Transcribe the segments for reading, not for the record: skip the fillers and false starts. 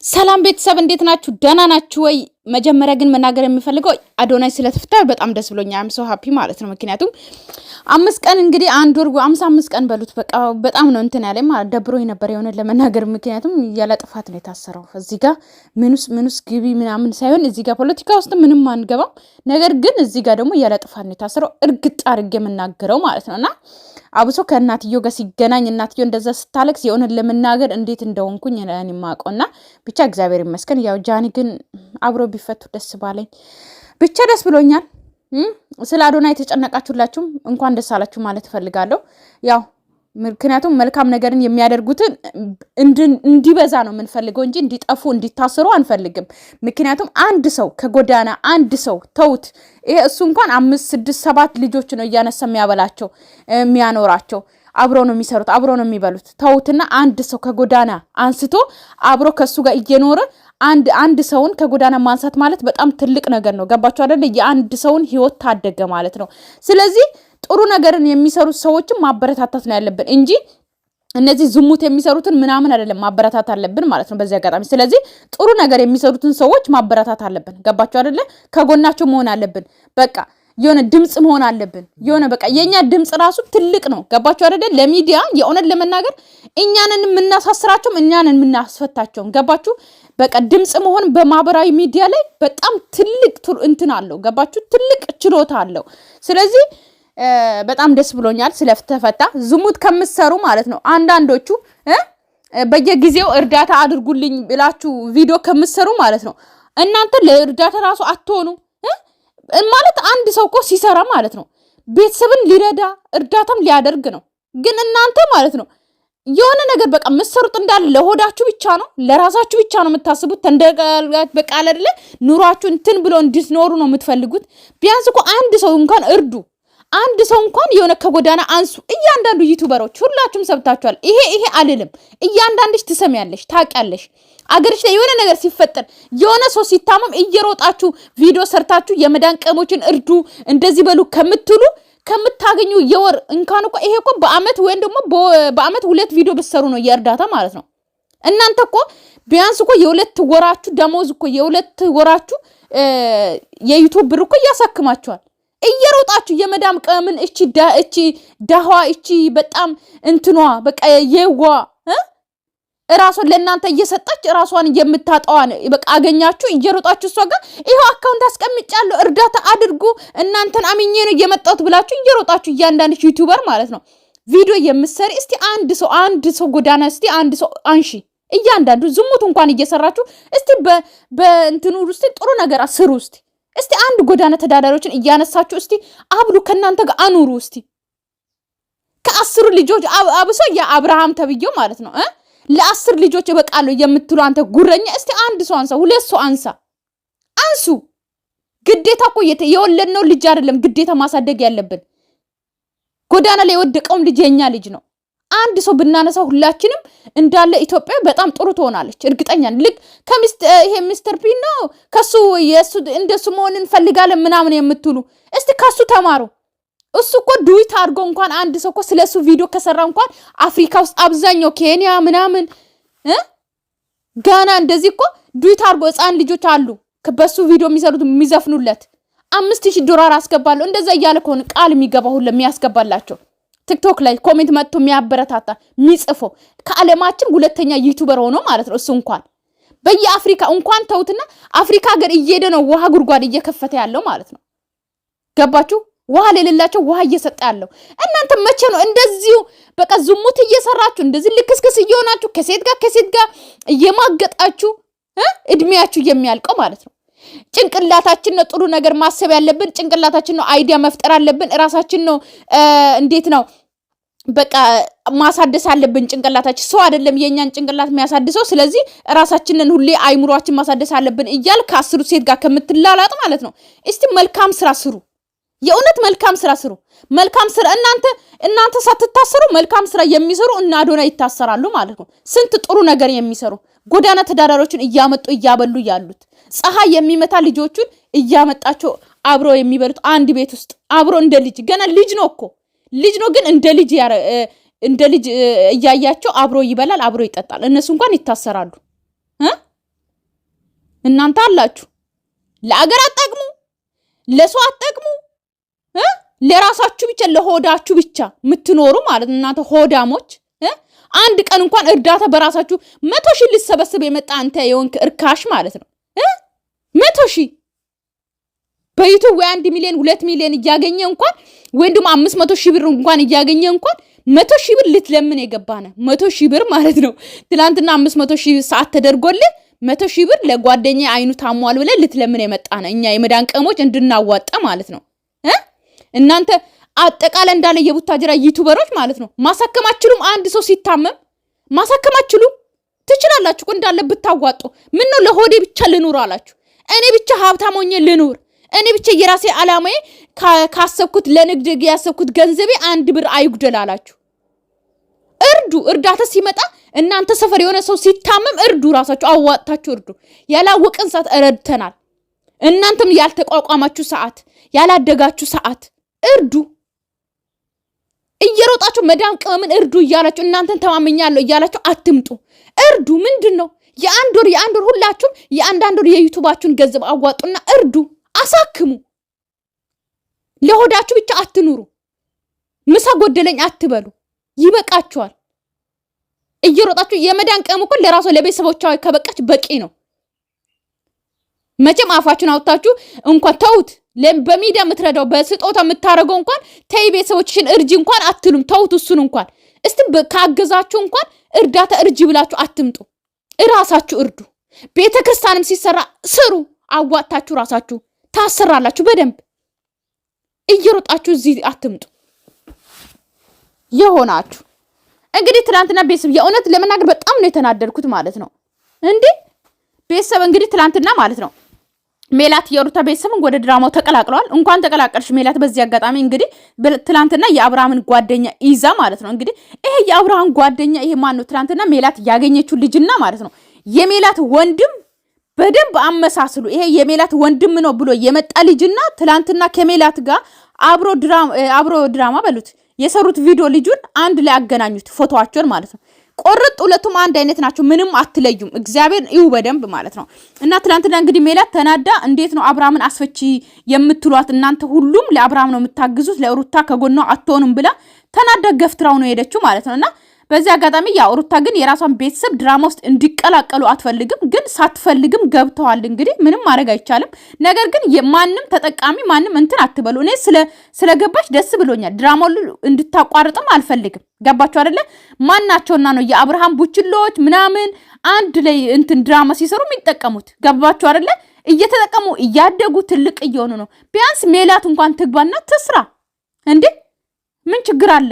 ሰላም ቤተሰብ እንዴት ናችሁ? ደህና ናችሁ ወይ? መጀመሪያ ግን መናገር የሚፈልገው አዶናይ ስለተፈታ በጣም ደስ ብሎኛል። አም ሶ ሃፒ ማለት ነው። ምክንያቱም 5 ቀን እንግዲህ 1 ወር 55 ቀን በሉት በቃ በጣም ነው እንትን ያለኝ ማለት ደብሮኝ ነበር የሆነ ለመናገር። ምክንያቱም ያለ ጥፋት ነው የታሰረው። እዚህ ጋር ምንስ ግቢ ምናምን ሳይሆን እዚህ ጋር ፖለቲካ ውስጥ ምንም አንገባም። ነገር ግን እዚህ ጋር ደግሞ ያለ ጥፋት ነው የታሰረው። እርግጥ አድርጌ የምናገረው ማለት ነውና አብሶ ከእናትዮ ጋር ሲገናኝ እናትዮ እንደዛ ስታለቅስ የሆነ ለመናገር እንዴት እንደሆንኩኝ እኔ ማቆና ብቻ እግዚአብሔር ይመስገን። ያው ጃኒ ግን አብሮ ቢፈቱ ደስ ባለኝ ብቻ ደስ ብሎኛል። ስለ አዶናይ የተጨነቃችሁላችሁም እንኳን ደስ አላችሁ ማለት ፈልጋለሁ። ያው ምክንያቱም መልካም ነገርን የሚያደርጉትን እንዲበዛ ነው የምንፈልገው እንጂ እንዲጠፉ እንዲታሰሩ አንፈልግም። ምክንያቱም አንድ ሰው ከጎዳና አንድ ሰው ተውት፣ ይሄ እሱ እንኳን 5 6 7 ልጆች ነው እያነሳ የሚያበላቸው የሚያኖራቸው፣ አብሮ ነው የሚሰሩት፣ አብሮ ነው የሚበሉት። ተውትና አንድ ሰው ከጎዳና አንስቶ አብሮ ከሱ ጋር እየኖረ አንድ ሰውን ከጎዳና ማንሳት ማለት በጣም ትልቅ ነገር ነው። ገባችሁ አይደል? የአንድ ሰውን ህይወት ታደገ ማለት ነው። ስለዚህ ጥሩ ነገርን የሚሰሩት ሰዎችን ማበረታታት ነው ያለብን እንጂ እነዚህ ዝሙት የሚሰሩትን ምናምን አይደለም ማበረታታት አለብን ማለት ነው በዚህ አጋጣሚ። ስለዚህ ጥሩ ነገር የሚሰሩትን ሰዎች ማበረታታት አለብን። ገባችሁ አይደለ? ከጎናቸው መሆን አለብን። በቃ የሆነ ድምጽ መሆን አለብን። የሆነ በቃ የኛ ድምጽ ራሱ ትልቅ ነው። ገባችሁ አይደለ? ለሚዲያ የሆነን ለመናገር እኛንን የምናሳስራቸው እኛንን የምናስፈታቸው። ገባችሁ? በቃ ድምጽ መሆን በማህበራዊ ሚዲያ ላይ በጣም ትልቅ እንትን አለው። ገባችሁ? ትልቅ ችሎታ አለው። ስለዚህ በጣም ደስ ብሎኛል ስለተፈታ። ዝሙት ከምትሰሩ ማለት ነው አንዳንዶቹ በየጊዜው እርዳታ አድርጉልኝ ብላችሁ ቪዲዮ ከምትሰሩ ማለት ነው እናንተ ለእርዳታ ራሱ አትሆኑ ማለት አንድ ሰው እኮ ሲሰራ ማለት ነው ቤተሰብን ሊረዳ እርዳታም ሊያደርግ ነው። ግን እናንተ ማለት ነው የሆነ ነገር በቃ መስሩት እንዳለ ለሆዳችሁ ብቻ ነው ለራሳችሁ ብቻ ነው የምታስቡት። ተንደጋጋት በቃ አይደለ ኑሯችሁ እንትን ብሎ እንድትኖሩ ነው የምትፈልጉት። ቢያንስ እኮ አንድ ሰው እንኳን እርዱ። አንድ ሰው እንኳን የሆነ ከጎዳና አንሱ። እያንዳንዱ ዩቲዩበሮች ሁላችሁም ሰብታችኋል። ይሄ አልልም። እያንዳንድሽ ትሰሚያለሽ፣ ታውቂያለሽ። አገርሽ ላይ የሆነ ነገር ሲፈጠር የሆነ ሰው ሲታመም እየሮጣችሁ ቪዲዮ ሰርታችሁ የመዳን ቀሞችን እርዱ እንደዚህ በሉ ከምትሉ ከምታገኙ የወር እንኳን እኮ ይሄ እኮ በአመት ወይም ደግሞ በአመት 2 ቪዲዮ ብትሰሩ ነው የእርዳታ ማለት ነው። እናንተ እኮ ቢያንስ እኮ የ2 ወራችሁ ደሞዝ እኮ የ2 ወራችሁ የዩቲዩብ ብር እኮ ያሳክማችኋል። እየሮጣችሁ የመዳም ቀምን እቺ ዳህዋ እቺ በጣም እንትኗ በቃ የዋ እራሷን ለእናንተ እየሰጣች እራሷን የምታጣዋን በቃ አገኛችሁ እየሮጣችሁ እሷ ጋር ይሄው አካውንት አስቀምጫለሁ እርዳታ አድርጉ እናንተን አምኜ ነው የመጣሁት ብላችሁ እየሮጣችሁ እያንዳንድሽ ዩቲዩበር ማለት ነው ቪዲዮ የምትሰሪ እስቲ አንድ ሰው ጎዳና እስቲ አንድ ሰው አንሺ። እያንዳንዱ ዝሙት እንኳን እየሰራችሁ እስቲ በእንትኑ ውስጥ ጥሩ ነገር ስሩ። እስቲ አንድ ጎዳና ተዳዳሪዎችን እያነሳችሁ እስቲ አብሉ ከናንተ ጋር አኑሩ። እስቲ ከ10 ልጆች አብሶ የአብርሃም ተብየው ማለት ነው ለ10 ልጆች ይበቃሉ የምትሉ አንተ ጉረኛ እስቲ አንድ ሰው አንሳ፣ 2 ሰው አንሱ። ግዴታ እኮ የወለድነው ልጅ አይደለም ግዴታ ማሳደግ ያለብን። ጎዳና ላይ የወደቀውም ልጅ የኛ ልጅ ነው። አንድ ሰው ብናነሳ ሁላችንም እንዳለ ኢትዮጵያ በጣም ጥሩ ትሆናለች እርግጠኛ ነኝ። ልክ ይሄ ሚስተር ፒ ነው ከሱ እንደሱ መሆን እንፈልጋለን ምናምን የምትሉ እስቲ ከሱ ተማሩ። እሱ እኮ ዱይት አድርጎ እንኳን አንድ ሰው እኮ ስለሱ ቪዲዮ ከሰራ እንኳን አፍሪካ ውስጥ አብዛኛው ኬንያ ምናምን ጋና እንደዚህ እኮ ዱይት አድርጎ ህፃን ልጆች አሉ በሱ ቪዲዮ የሚሰሩት የሚዘፍኑለት $5000 አስገባለሁ እንደዛ እያለ ከሆነ ቃል የሚገባው ሁሉ የሚያስገባላቸው ቲክቶክ ላይ ኮሜንት መጥቶ የሚያበረታታ የሚጽፎ ከዓለማችን 2ኛ ዩቲዩበር ሆኖ ማለት ነው። እሱ እንኳን በየአፍሪካ እንኳን ተውትና አፍሪካ ሀገር እየሄደ ነው ውሃ ጉድጓድ እየከፈተ ያለው ማለት ነው። ገባችሁ? ውሃ ለሌላቸው ውሃ እየሰጠ ያለው። እናንተ መቼ ነው እንደዚሁ በቃ ዝሙት እየሰራችሁ እንደዚህ ልክስክስ እየሆናችሁ ከሴት ጋር እየማገጣችሁ እድሜያችሁ የሚያልቀው ማለት ነው? ጭንቅላታችን ነው ጥሩ ነገር ማሰብ ያለብን። ጭንቅላታችን ነው አይዲያ መፍጠር አለብን። ራሳችን ነው እንዴት ነው በቃ ማሳደስ አለብን ጭንቅላታችን። ሰው አይደለም የኛን ጭንቅላት የሚያሳድሰው። ስለዚህ ራሳችንን ሁሌ አይምሮአችን ማሳደስ አለብን እያል ከ10 ሴት ጋር ከምትላላጥ ማለት ነው እስቲ መልካም ስራ ስሩ። የእውነት መልካም ስራ ስሩ። መልካም ስራ እናንተ ሳትታሰሩ መልካም ስራ የሚሰሩ እና አዶናይ ይታሰራሉ ማለት ነው። ስንት ጥሩ ነገር የሚሰሩ ጎዳና ተዳዳሪዎችን እያመጡ እያበሉ ያሉት ፀሐይ የሚመታ ልጆቹን እያመጣቸው አብሮ የሚበሉት አንድ ቤት ውስጥ አብሮ እንደ ልጅ ገና ልጅ ነው እኮ ልጅ ነው ግን እንደ ልጅ እያያቸው አብሮ ይበላል አብሮ ይጠጣል። እነሱ እንኳን ይታሰራሉ እናንተ አላችሁ ለአገር አትጠቅሙ፣ ለሰው አትጠቅሙ፣ ለራሳችሁ ብቻ ለሆዳችሁ ብቻ የምትኖሩ ማለት እናንተ ሆዳሞች። አንድ ቀን እንኳን እርዳታ በራሳችሁ 100,000 ሊሰበስብ የመጣ አንተ የወንክ እርካሽ ማለት ነው። 100,000 በዩቲዩብ ወይ 1 ሚሊዮን 2 ሚሊዮን እያገኘ እንኳን ወይ ደግሞ 500,000 ብር እንኳን እያገኘ እንኳን 100,000 ብር ልትለምን የገባነ 100,000 ብር ማለት ነው። ትላንትና 500,000 ሰዓት ተደርጎልህ 100,000 ብር ለጓደኛ አይኑ ታሟል ብለ ልትለምን የመጣነ እኛ የመዳን ቀሞች እንድናዋጣ ማለት ነው። እናንተ አጠቃላይ እንዳለ የቡታጅራ ዩቲዩበሮች ማለት ነው ማሳከማችሉም። አንድ ሰው ሲታመም ማሳከማችሉም ትችላላችሁ እንዳለ ብታዋጡ። ምን ነው ለሆዴ ብቻ ልኑር አላችሁ? እኔ ብቻ ሀብታም ሆኜ ልኑር፣ እኔ ብቻ የራሴ አላማዬ ካሰብኩት ለንግድ ያሰብኩት ገንዘቤ 1 ብር አይጉደል አላችሁ። እርዱ። እርዳታ ሲመጣ እናንተ ሰፈር የሆነ ሰው ሲታመም እርዱ፣ ራሳችሁ አዋጣችሁ እርዱ። ያላወቅን ሰዓት እረድተናል። እናንተም ያልተቋቋማችሁ ሰዓት ያላደጋችሁ ሰዓት እርዱ። እየሮጣችሁ መዳም ቅመምን እርዱ እያላችሁ እናንተን ተማመኛለሁ እያላችሁ አትምጡ። እርዱ። ምንድነው የአንድ ወር ሁላችሁም የአንዳንድ ወር የዩቲዩባችሁን ገንዘብ አዋጡና እርዱ፣ አሳክሙ። ለሆዳችሁ ብቻ አትኑሩ። ምሳ ጎደለኝ አትበሉ። ይበቃችኋል። እየሮጣችሁ የመዳን ቅመም እኮ ለራሷ ለቤተሰቦቿ ከበቃች በቂ ነው። መቼም አፋችሁን አውጣችሁ እንኳን ተውት። በሚዲያ የምትረዳው በስጦታ የምታረገው እንኳን ተይ ቤተሰቦችሽን እርጂ እንኳን አትሉም። ተውት እሱን እንኳን እስቲ ካገዛችሁ እንኳን እርዳታ እርጂ ብላችሁ አትምጡ። እራሳችሁ እርዱ። ቤተክርስቲያንም ሲሰራ ስሩ። አዋጣችሁ ራሳችሁ ታሰራላችሁ በደንብ። እየሮጣችሁ እዚህ አትምጡ። የሆናችሁ እንግዲህ ትላንትና ቤተሰብ የእውነት ለመናገር በጣም ነው የተናደድኩት ማለት ነው። እንዴ ቤተሰብ እንግዲህ ትላንትና ማለት ነው ሜላት የሩታ ቤተሰብን ወደ ድራማው ተቀላቅለዋል። እንኳን ተቀላቀልሽ ሜላት። በዚህ አጋጣሚ እንግዲህ ትላንትና የአብርሃምን ጓደኛ ይዛ ማለት ነው እንግዲህ ይሄ የአብርሃም ጓደኛ ይሄ ማን ነው? ትላንትና ሜላት ያገኘችው ልጅና ማለት ነው የሜላት ወንድም በደንብ አመሳስሉ። ይሄ የሜላት ወንድም ነው ብሎ የመጣ ልጅና ትላንትና ከሜላት ጋር አብሮ ድራማ በሉት የሰሩት ቪዲዮ ልጁን አንድ ላይ አገናኙት፣ ፎቶዋቸውን ማለት ነው። ቆርጥ ሁለቱም አንድ አይነት ናቸው። ምንም አትለዩም። እግዚአብሔር ይው በደንብ ማለት ነው። እና ትላንትና እንግዲህ ሜላት ተናዳ እንዴት ነው አብርሃምን አስፈቺ የምትሏት እናንተ ሁሉም ለአብርሃም ነው የምታግዙት ለሩታ ከጎኗ አትሆኑም ብላ ተናዳ ገፍትራው ነው የሄደችው ማለት ነውና በዚህ አጋጣሚ ያው ሩታ ግን የራሷን ቤተሰብ ድራማ ውስጥ እንዲቀላቀሉ አትፈልግም። ግን ሳትፈልግም ገብተዋል። እንግዲህ ምንም ማድረግ አይቻልም። ነገር ግን የማንም ተጠቃሚ ማንም እንትን አትበሉ። እኔ ስለገባች ደስ ብሎኛል። ድራማው እንድታቋርጥም አልፈልግም። ገባችሁ አይደለ? ማናቸውና ነው የአብርሃም ቡችሎች ምናምን አንድ ላይ እንትን ድራማ ሲሰሩ የሚጠቀሙት? ገባችሁ አይደለ? እየተጠቀሙ እያደጉ ትልቅ እየሆኑ ነው። ቢያንስ ሜላት እንኳን ትግባና ትስራ እንዴ! ምን ችግር አለ?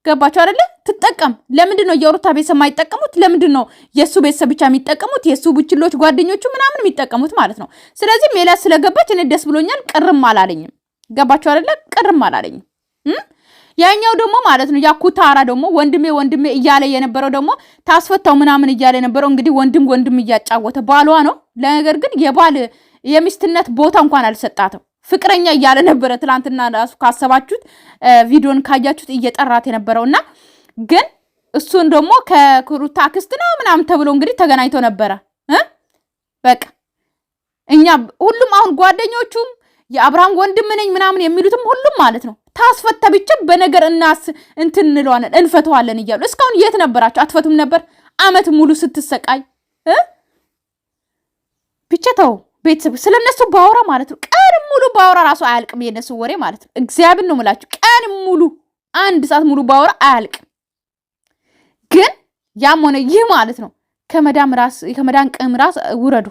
ገባችሁ አይደለ? ትጠቀም። ለምንድን ነው የሩታ ቤተሰብ የማይጠቀሙት? ለምንድን ነው የሱ ቤተሰብ ብቻ የሚጠቀሙት? የሱ ቡችሎች ጓደኞቹ ምናምን የሚጠቀሙት ማለት ነው። ስለዚህ ሜላት ስለገባች እኔ ደስ ብሎኛል። ቅርም አላለኝም። ገባችሁ አይደለ? ቅርም አላለኝም። ያኛው ደግሞ ማለት ነው ያ ኩታራ ደግሞ ወንድሜ እያለ የነበረው ደግሞ ታስፈታው ምናምን እያለ የነበረው እንግዲህ ወንድም እያጫወተ ባሏ ነው። ነገር ግን የባል የሚስትነት ቦታ እንኳን አልሰጣተው። ፍቅረኛ እያለ ነበረ ትላንትና ራሱ ካሰባችሁት ቪዲዮን ካያችሁት እየጠራት የነበረውና ግን እሱን ደግሞ ከሩታ አክስት ነው ምናምን ተብሎ እንግዲህ ተገናኝቶ ነበረ። በቃ እኛ ሁሉም አሁን ጓደኞቹም የአብርሃም ወንድም ነኝ ምናምን የሚሉትም ሁሉም ማለት ነው ታስፈታ ብቻ በነገር እንትን እንለዋለን እንፈተዋለን እያሉ እስካሁን የት ነበራችሁ? አትፈቱም ነበር? አመት ሙሉ ስትሰቃይ ብቻ ተው። ቤተሰብ ስለነሱ ባወራ ማለት ነው ቀን ሙሉ ባወራ ራሱ አያልቅም የነሱ ወሬ ማለት ነው። እግዚአብሔር ነው የምላችሁ ቀን ሙሉ 1 ሰዓት ሙሉ ባወራ አያልቅም። ግን ያም ሆነ ይህ ማለት ነው ከመዳን ቅም ራስ ውረዱ፣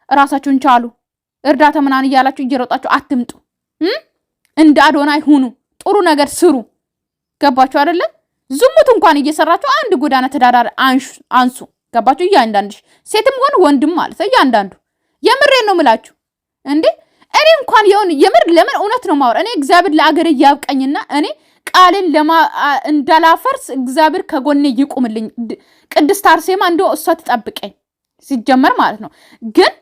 ራሳችሁን ቻሉ። እርዳታ ምናምን እያላችሁ እየሮጣችሁ አትምጡ። እንደ አዶናይ ሁኑ፣ ጥሩ ነገር ስሩ። ገባችሁ አይደለ? ዝሙት እንኳን እየሰራችሁ አንድ ጎዳና ተዳዳሪ አንሱ። ገባችሁ? እያንዳንድሽ ሴትም ሆነ ወንድም ማለት እያንዳንዱ የምሬን ነው ምላችሁ እንዴ። እኔ እንኳን የምር ለምን እውነት ነው ማወራ። እኔ እግዚአብሔር ለአገሬ ያብቀኝና እኔ ቃልን እንዳላፈርስ እግዚአብሔር ከጎኔ ይቁምልኝ። ቅድስት አርሴማ እንደው እሷ ትጠብቀኝ ሲጀመር ማለት ነው። ግን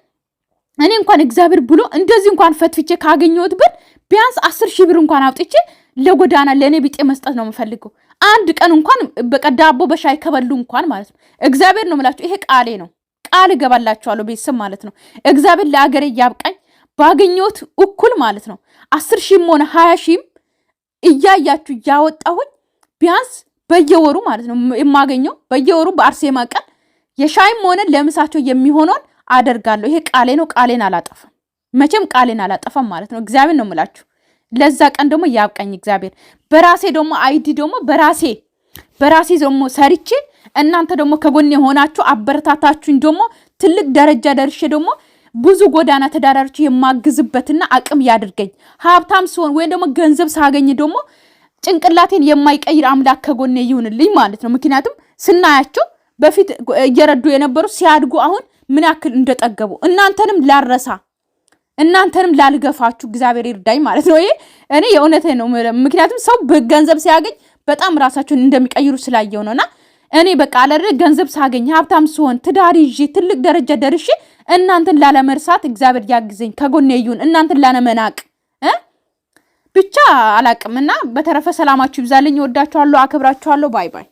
እኔ እንኳን እግዚአብሔር ብሎ እንደዚህ እንኳን ፈትፍቼ ካገኘሁት ብር ቢያንስ 10,000 ብር እንኳን አውጥቼ ለጎዳና ለኔ ቢጤ መስጠት ነው የምፈልገው። አንድ ቀን እንኳን በቃ ዳቦ በሻይ ከበሉ እንኳን ማለት ነው። እግዚአብሔር ነው ምላችሁ ይሄ ቃሌ ነው። ቃል እገባላችኋለሁ ቤተሰብ ማለት ነው። እግዚአብሔር ለአገሬ ያብቃኝ ባገኘሁት እኩል ማለት ነው 10 ሺህም ሆነ 20 ሺህም እያያችሁ እያወጣሁኝ ቢያንስ በየወሩ ማለት ነው የማገኘው በየወሩ በአርሴማ ቀን የሻይም ሆነ ለምሳቸው የሚሆነውን አደርጋለሁ። ይሄ ቃሌ ነው። ቃሌን አላጠፋም፣ መቼም ቃሌን አላጠፋም ማለት ነው። እግዚአብሔር ነው የምላችሁ። ለዛ ቀን ደግሞ ያብቃኝ እግዚአብሔር። በራሴ ደግሞ አይዲ ደግሞ በራሴ ደግሞ ሰርቼ እናንተ ደግሞ ከጎኔ ሆናችሁ አበረታታችሁኝ ደግሞ ትልቅ ደረጃ ደርሼ ደግሞ ብዙ ጎዳና ተዳዳሪዎች የማግዝበትና አቅም ያድርገኝ። ሀብታም ሲሆን ወይ ደግሞ ገንዘብ ሳገኝ ደግሞ ጭንቅላቴን የማይቀይር አምላክ ከጎኔ ይሁንልኝ ማለት ነው። ምክንያቱም ስናያቸው በፊት እየረዱ የነበሩ ሲያድጉ አሁን ምን ያክል እንደጠገቡ እናንተንም ላረሳ እናንተንም ላልገፋችሁ እግዚአብሔር ይርዳኝ ማለት ነው። ይሄ እኔ የእውነቴ ነው። ምክንያቱም ሰው በገንዘብ ሲያገኝ በጣም ራሳቸውን እንደሚቀይሩ ስላየው ነውና እኔ በቃ አለረ ገንዘብ ሳገኝ ሀብታም ሲሆን ትዳር ይዤ ትልቅ ደረጃ ደርሼ እናንተን ላለመርሳት እግዚአብሔር ያግዘኝ ከጎኔ ይሁን። እናንተን ላለመናቅ ብቻ አላቅምና በተረፈ ሰላማችሁ ይብዛልኝ። ወዳችኋለሁ፣ አከብራችኋለሁ። ባይ ባይ።